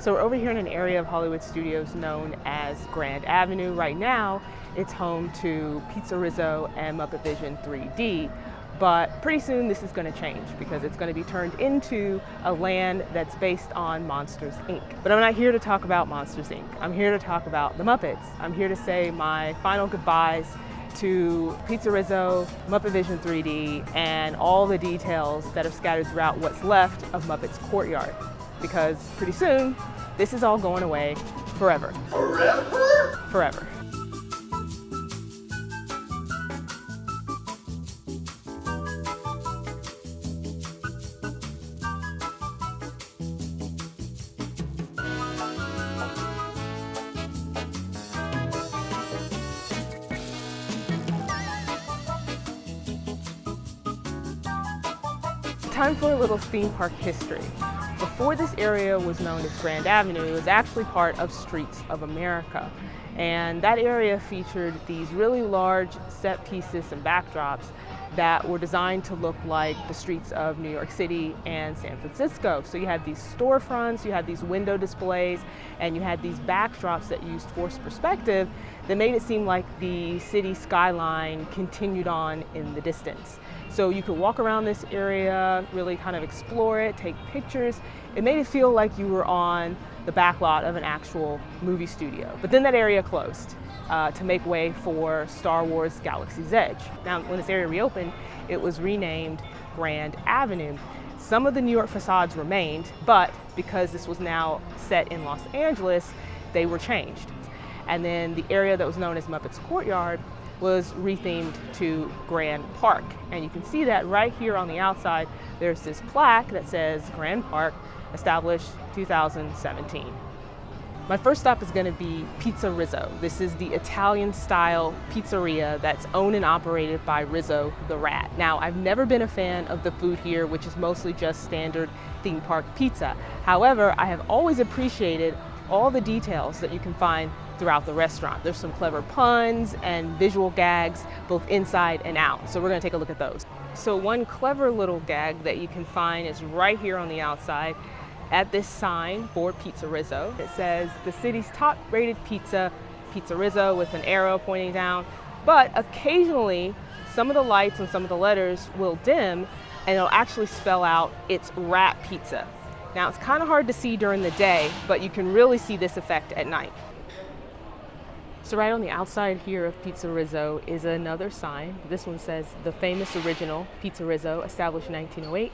So we're over here in an area of Hollywood studios known as Grand Avenue. Right now, it's home to PIzzeRizzo and Muppet Vision 3D. But pretty soon this is going to change because it's going to be turned into a land that's based on Monsters, Inc. But I'm not here to talk about Monsters, Inc. I'm here to talk about the Muppets. I'm here to say my final goodbyes to PIzzeRizzo, Muppet Vision 3D, and all the details that are scattered throughout what's left of Muppets Courtyard. Because pretty soon, this is all going away forever. Forever? Forever. Time for a little theme park history. Before this area was known as Grand Avenue, it was actually part of Streets of America. And that area featured these really large set pieces and backdrops that were designed to look like the streets of New York City and San Francisco. So you had these storefronts, you had these window displays, and you had these backdrops that used forced perspective that made it seem like the city skyline continued on in the distance. So you could walk around this area, really kind of explore it, take pictures. It made it feel like you were on the back lot of an actual movie studio. But then that area closed to make way for Star Wars Galaxy's Edge. Now, when this area reopened, it was renamed Grand Avenue. Some of the New York facades remained, but because this was now set in Los Angeles, they were changed. And then the area that was known as Muppets Courtyard was rethemed to Grand Park. And you can see that right here on the outside, there's this plaque that says Grand Park, established 2017. My first stop is going to be PIzzeRizzo. This is the Italian-style pizzeria that's owned and operated by Rizzo the Rat. Now, I've never been a fan of the food here, which is mostly just standard theme park pizza. However, I have always appreciated all the details that you can find throughout the restaurant. There's some clever puns and visual gags both inside and out. So we're going to take a look at those. So one clever little gag that you can find is right here on the outside at this sign for PIzzeRizzo. It says the city's top rated pizza, PIzzeRizzo, with an arrow pointing down. But occasionally some of the lights and some of the letters will dim and it'll actually spell out it's rat pizza. Now it's kind of hard to see during the day, but you can really see this effect at night. So right on the outside here of PIzzeRizzo is another sign. This one says the famous original PIzzeRizzo, established in 1908.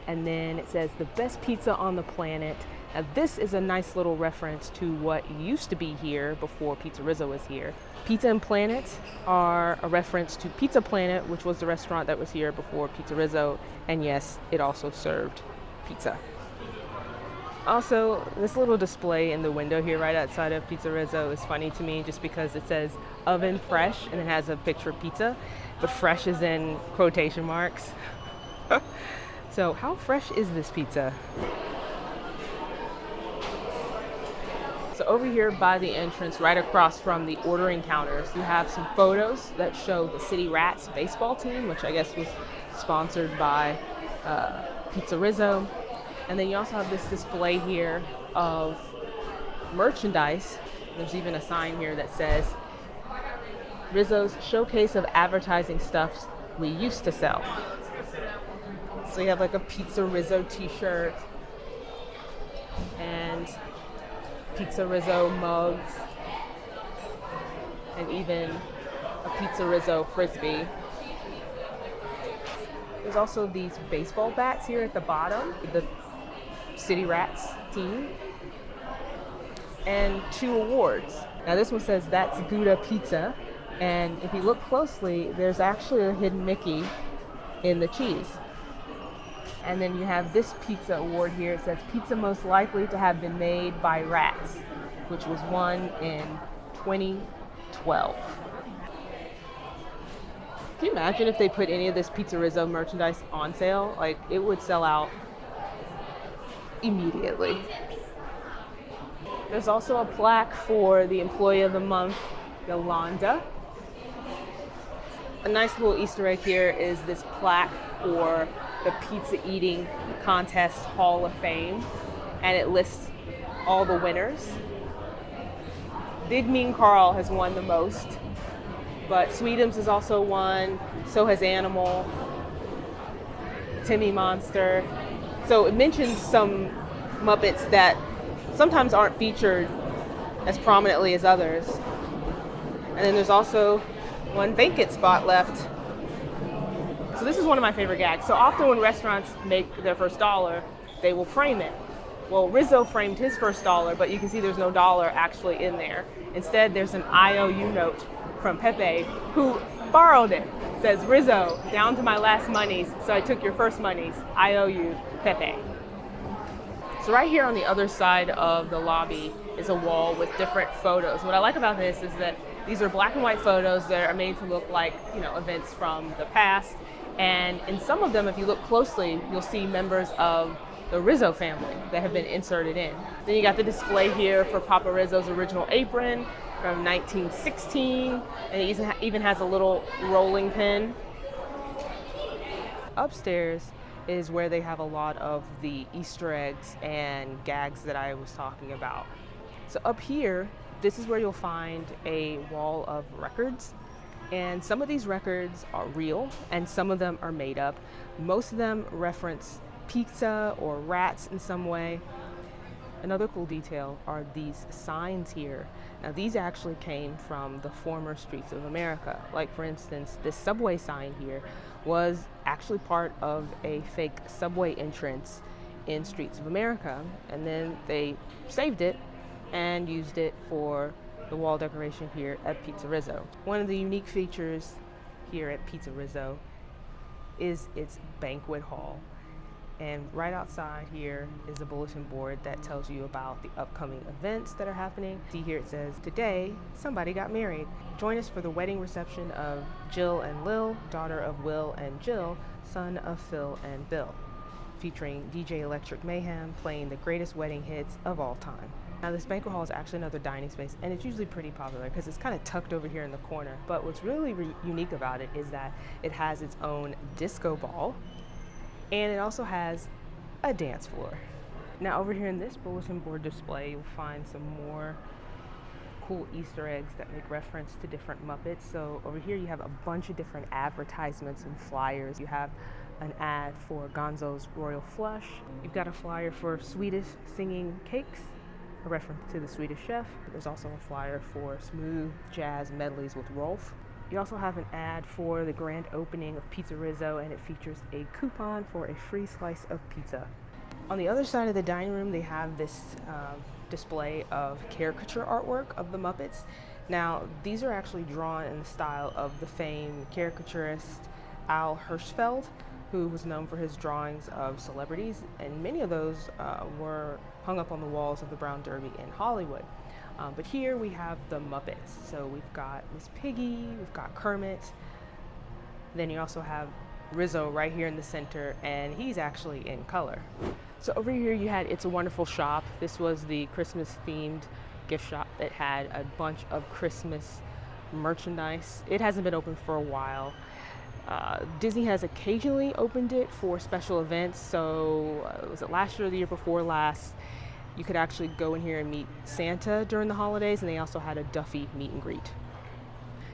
And then it says the best pizza on the planet. Now this is a nice little reference to what used to be here before PIzzeRizzo was here. Pizza and Planet are a reference to Pizza Planet, which was the restaurant that was here before PIzzeRizzo. And yes, it also served pizza. Also, this little display in the window here right outside of PIzzeRizzo is funny to me just because it says oven fresh and it has a picture of pizza, but fresh is in quotation marks. So how fresh is this pizza? So over here by the entrance, right across from the ordering counters, you have some photos that show the City Rats baseball team, which I guess was sponsored by PIzzeRizzo. And then you also have this display here of merchandise. There's even a sign here that says Rizzo's showcase of advertising stuff we used to sell. So you have like a PIzzeRizzo t-shirt and PIzzeRizzo mugs and even a PIzzeRizzo frisbee. There's also these baseball bats here at the bottom, the City Rats team, and 2 awards. Now this one says that's Gouda Pizza, and if you look closely, there's actually a hidden Mickey in the cheese. And then you have this pizza award here. It says pizza most likely to have been made by rats, which was won in 2012. Can you imagine if they put any of this PIzzeRizzo merchandise on sale? Like, it would sell out immediately. There's also a plaque for the Employee of the Month, Yolanda. A nice little Easter egg here is this plaque for the Pizza Eating Contest Hall of Fame, and it lists all the winners. Big Mean Carl has won the most, but Sweetums has also won, so has Animal, Timmy Monster. So it mentions some Muppets that sometimes aren't featured as prominently as others. And then there's also one vacant spot left. So this is one of my favorite gags. So often when restaurants make their first dollar, they will frame it. Well, Rizzo framed his first dollar, but you can see there's no dollar actually in there. Instead, there's an IOU note from Pepe, who borrowed it. It says, Rizzo, down to my last monies, so I took your first monies. IOU, Pepe. So right here on the other side of the lobby is a wall with different photos. What I like about this is that these are black and white photos that are made to look like, events from the past. And in some of them, if you look closely, you'll see members of the Rizzo family that have been inserted in. Then you got the display here for Papa Rizzo's original apron from 1916, and it even has a little rolling pin. Upstairs is where they have a lot of the Easter eggs and gags that I was talking about. So up here, this is where you'll find a wall of records. And some of these records are real and some of them are made up. Most of them reference pizza or rats in some way. Another cool detail are these signs here. Now these actually came from the former streets of America. Like for instance, this subway sign here was actually part of a fake subway entrance in Streets of America. And then they saved it and used it for the wall decoration here at PIzzeRizzo. One of the unique features here at PIzzeRizzo is its banquet hall. And right outside here is a bulletin board that tells you about the upcoming events that are happening. See here it says, today, somebody got married. Join us for the wedding reception of Jill and Lil, daughter of Will and Jill, son of Phil and Bill, featuring DJ Electric Mayhem playing the greatest wedding hits of all time. Now this banquet hall is actually another dining space, and it's usually pretty popular because it's kind of tucked over here in the corner. But what's really unique about it is that it has its own disco ball, and it also has a dance floor. Now over here in this bulletin board display, you'll find some more cool Easter eggs that make reference to different Muppets. So over here you have a bunch of different advertisements and flyers. You have an ad for Gonzo's Royal Flush. You've got a flyer for Swedish singing cakes, a reference to the Swedish chef. There's also a flyer for smooth jazz medleys with Rolf. You also have an ad for the grand opening of PIzzeRizzo, and it features a coupon for a free slice of pizza. On the other side of the dining room, they have this display of caricature artwork of the Muppets. Now, these are actually drawn in the style of the famed caricaturist Al Hirschfeld, who was known for his drawings of celebrities, and many of those were hung up on the walls of the Brown Derby in Hollywood. But here we have the Muppets. So we've got Miss Piggy, we've got Kermit, then you also have Rizzo right here in the center, and he's actually in color. So over here you had It's a Wonderful Shop. This was the Christmas themed gift shop that had a bunch of Christmas merchandise. It hasn't been open for a while. Disney has occasionally opened it for special events. So was it last year or the year before last? You could actually go in here and meet Santa during the holidays, and they also had a Duffy meet and greet.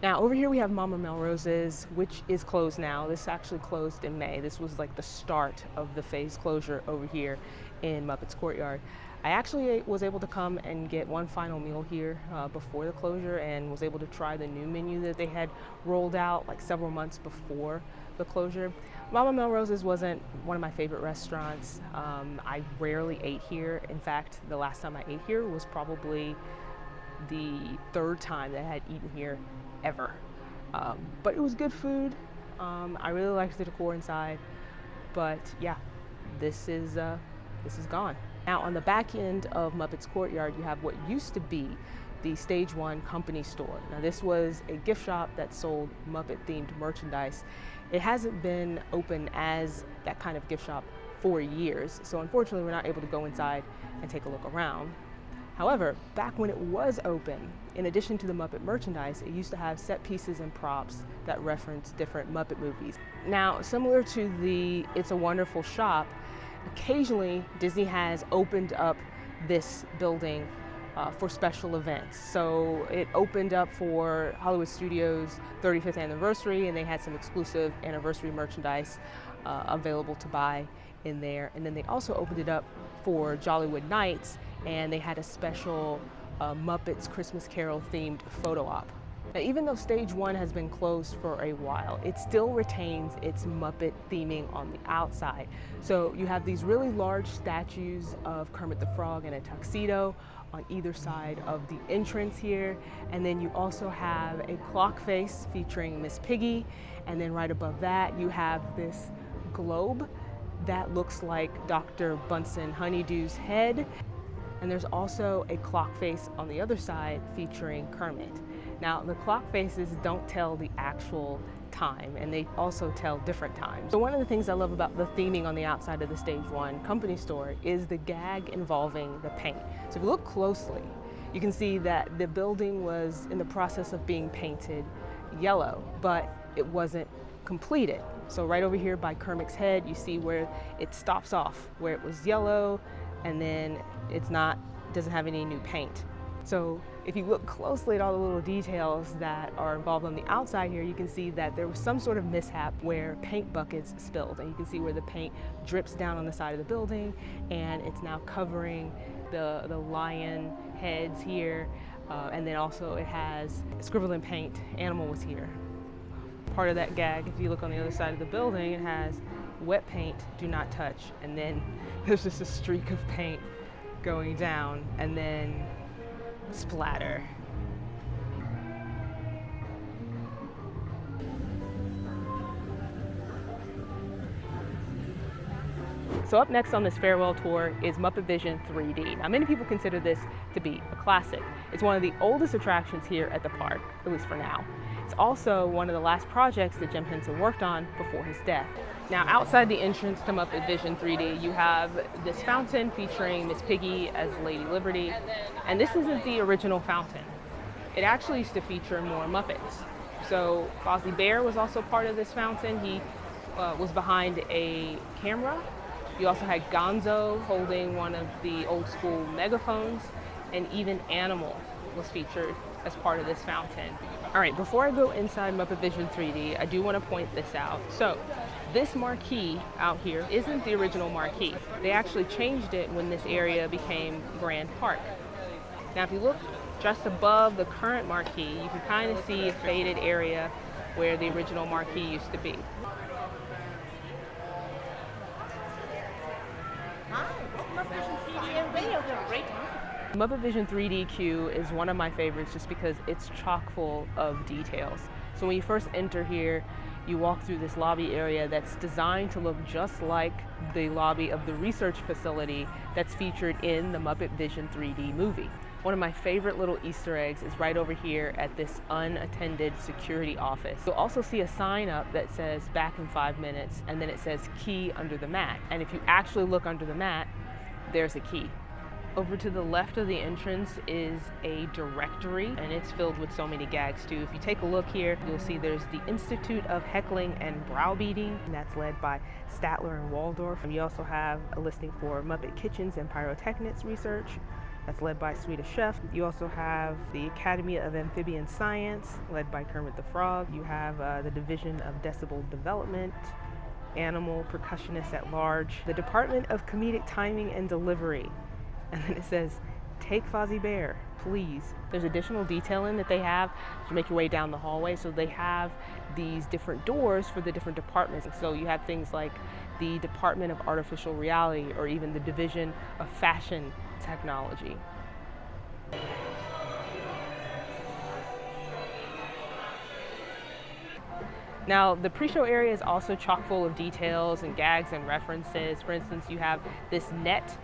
Now over here we have Mama Melrose's, which is closed now. This actually closed in May. This was like the start of the phase closure over here in Muppets Courtyard. I actually was able to come and get one final meal here before the closure, and was able to try the new menu that they had rolled out like several months before the closure. Mama Melrose's wasn't one of my favorite restaurants. I rarely ate here. In fact, the last time I ate here was probably the third time that I had eaten here ever. But it was good food. I really liked the decor inside. But yeah, this is gone. Now on the back end of Muppets Courtyard, you have what used to be the Stage 1 company store. Now this was a gift shop that sold Muppet themed merchandise. It hasn't been open as that kind of gift shop for years, so unfortunately we're not able to go inside and take a look around. However, back when it was open, in addition to the Muppet merchandise, it used to have set pieces and props that reference different Muppet movies. Now, similar to the It's a Wonderful Shop, occasionally Disney has opened up this building for special events. So it opened up for Hollywood Studios' 35th anniversary, and they had some exclusive anniversary merchandise available to buy in there. And then they also opened it up for Jollywood Nights, and they had a special Muppets Christmas Carol themed photo op. Now, even though stage one has been closed for a while, it still retains its Muppet theming on the outside. So you have these really large statues of Kermit the Frog in a tuxedo on either side of the entrance here. And then you also have a clock face featuring Miss Piggy. And then right above that, you have this globe that looks like Dr. Bunsen Honeydew's head. And there's also a clock face on the other side featuring Kermit. Now, the clock faces don't tell the actual time, and they also tell different times. So one of the things I love about the theming on the outside of the stage one company store is the gag involving the paint. So if you look closely, you can see that the building was in the process of being painted yellow, but it wasn't completed. So right over here by Kermit's head, you see where it stops off, where it was yellow, and then doesn't have any new paint. So if you look closely at all the little details that are involved on the outside here, you can see that there was some sort of mishap where paint buckets spilled, and you can see where the paint drips down on the side of the building, and it's now covering the lion heads here, and then also it has scribbled in paint, animal was here. Part of that gag, if you look on the other side of the building, it has wet paint, do not touch, and then there's just a streak of paint going down, and then splatter. So up next on this farewell tour is Muppet Vision 3D. Now, many people consider this to be a classic. It's one of the oldest attractions here at the park, at least for now. It's also one of the last projects that Jim Henson worked on before his death. Now, outside the entrance to Muppet Vision 3D, you have this fountain featuring Miss Piggy as Lady Liberty. And this isn't the original fountain. It actually used to feature more Muppets. So Fozzie Bear was also part of this fountain. He was behind a camera. You also had Gonzo holding one of the old school megaphones, and even Animal was featured as part of this fountain. All right, before I go inside Muppet Vision 3D, I do want to point this out. So this marquee out here isn't the original marquee. They actually changed it when this area became Grand Park. Now, if you look just above the current marquee, you can kind of see a faded area where the original marquee used to be. Hi, Muppet Vision 3D everybody. I hope you have a great time. Muppet Vision 3D queue is one of my favorites just because it's chock full of details. So when you first enter here, you walk through this lobby area that's designed to look just like the lobby of the research facility that's featured in the Muppet Vision 3D movie. One of my favorite little Easter eggs is right over here at this unattended security office. You'll also see a sign up that says back in 5 minutes, and then it says key under the mat. And if you actually look under the mat, there's a key. Over to the left of the entrance is a directory, and it's filled with so many gags too. If you take a look here, you'll see there's the Institute of Heckling and Browbeating, and that's led by Statler and Waldorf. And you also have a listing for Muppet Kitchens and Pyrotechnics Research. That's led by Swedish Chef. You also have the Academy of Amphibian Science, led by Kermit the Frog. You have the Division of Decibel Development, Animal Percussionists at Large, the Department of Comedic Timing and Delivery. And then it says, take Fozzie Bear, please. There's additional detailing that they have to make your way down the hallway. So they have these different doors for the different departments. So you have things like the Department of Artificial Reality, or even the Division of Fashion Technology. Now, the pre-show area is also chock full of details and gags and references. For instance, you have this net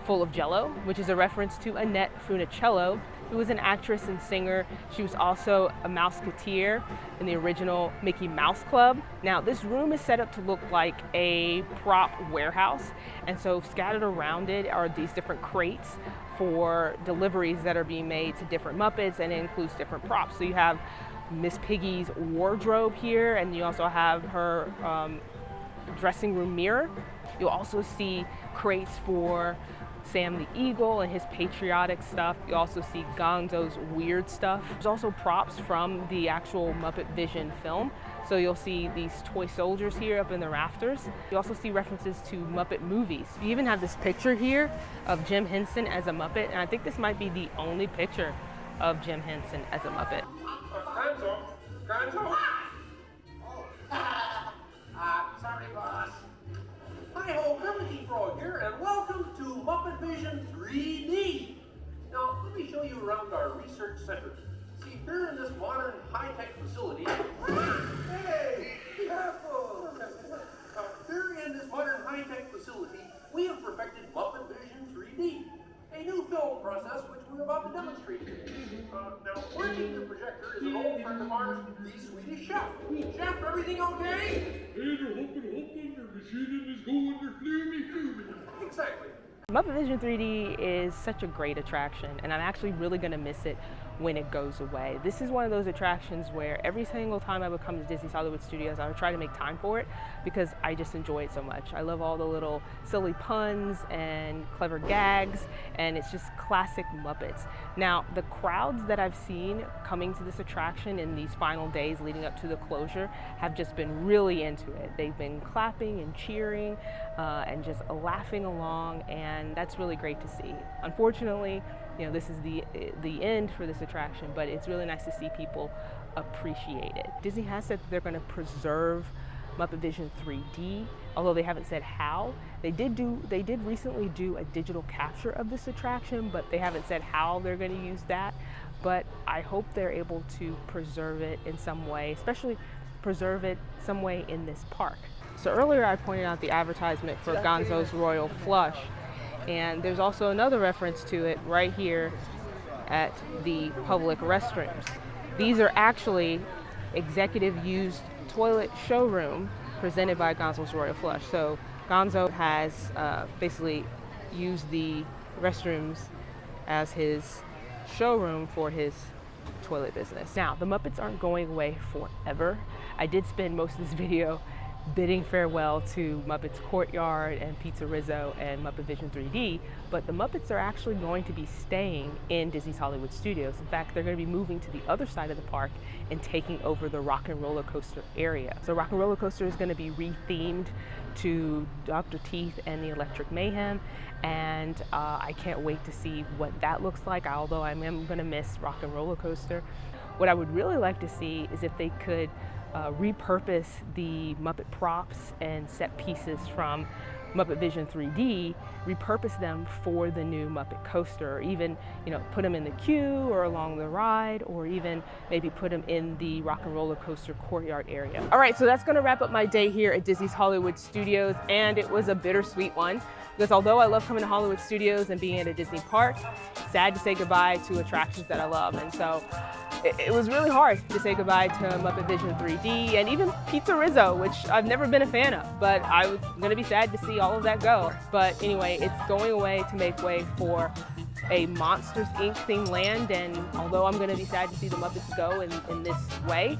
full of Jell-O, which is a reference to Annette Funicello, who was an actress and singer. She was also a Mouseketeer in the original Mickey Mouse Club. Now, this room is set up to look like a prop warehouse, and so scattered around it are these different crates for deliveries that are being made to different Muppets, and it includes different props. So you have Miss Piggy's wardrobe here, and you also have her dressing room mirror. You'll also see crates for Sam the Eagle and his patriotic stuff. You also see Gonzo's weird stuff. There's also props from the actual Muppet Vision film. So you'll see these toy soldiers here up in the rafters. You also see references to Muppet movies. You even have this picture here of Jim Henson as a Muppet, and I think this might be the only picture of Jim Henson as a Muppet. Gonzo? Sorry, boss. Hi-ho, Kermit Frog here, and welcome to Muppet Vision 3D. Now, let me show you around our research center. See, here in this modern high-tech facility... Hey, be careful! Here in this modern high-tech facility, we have perfected Muppet Vision 3D, a new film process which we're about to demonstrate. Now, working the projector is an old friend of ours, the Swedish chef. Chef, everything okay? Exactly. Muppet Vision 3D is such a great attraction, and I'm actually really going to miss it when it goes away. This is one of those attractions where every single time I would come to Disney's Hollywood Studios, I would try to make time for it because I just enjoy it so much. I love all the little silly puns and clever gags, and it's just classic Muppets. Now, the crowds that I've seen coming to this attraction in these final days leading up to the closure have just been really into it. They've been clapping and cheering and just laughing along, and that's really great to see. Unfortunately, you know, this is the end for this attraction, but it's really nice to see people appreciate it. Disney has said that they're going to preserve Muppet Vision 3D, although they haven't said how. They did recently do a digital capture of this attraction, but they haven't said how they're going to use that. But I hope they're able to preserve it in some way, especially preserve it some way in this park. So earlier I pointed out the advertisement for Gonzo's Royal Flush, and there's also another reference to it right here at the public restrooms. These are actually executive used toilet showroom presented by Gonzo's Royal Flush. So Gonzo has basically used the restrooms as his showroom for his toilet business. Now, the Muppets aren't going away forever. I did spend most of this video bidding farewell to Muppets Courtyard and PIzzeRizzo and Muppet Vision 3D, but the Muppets are actually going to be staying in Disney's Hollywood Studios. In fact, they're going to be moving to the other side of the park and taking over the Rock and Roller Coaster area. So Rock and Roller Coaster is going to be rethemed to Dr. Teeth and the Electric Mayhem, and I can't wait to see what that looks like, although I am going to miss Rock and Roller Coaster. What I would really like to see is if they could repurpose the Muppet props and set pieces from Muppet Vision 3D, repurpose them for the new Muppet Coaster, or even, you know, put them in the queue or along the ride, or even maybe put them in the Rock and Roller Coaster Courtyard area. All right, so that's going to wrap up my day here at Disney's Hollywood Studios, and it was a bittersweet one because although I love coming to Hollywood Studios and being at a Disney park, sad to say goodbye to attractions that I love, and so it was really hard to say goodbye to Muppet Vision 3D and even PIzzeRizzo, which I've never been a fan of, but I was going to be sad to see all of that go. But anyway, it's going away to make way for a Monsters, Inc. themed land, and although I'm going to be sad to see the Muppets go in this way,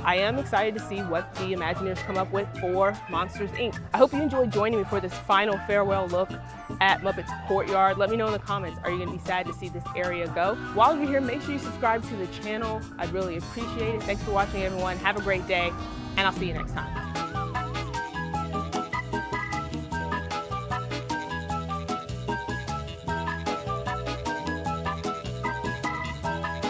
I am excited to see what the Imagineers come up with for Monsters, Inc. I hope you enjoyed joining me for this final farewell look at Muppets Courtyard. Let me know in the comments, are you going to be sad to see this area go? While you're here, make sure you subscribe to the channel. I'd really appreciate it. Thanks for watching, everyone. Have a great day, and I'll see you next time.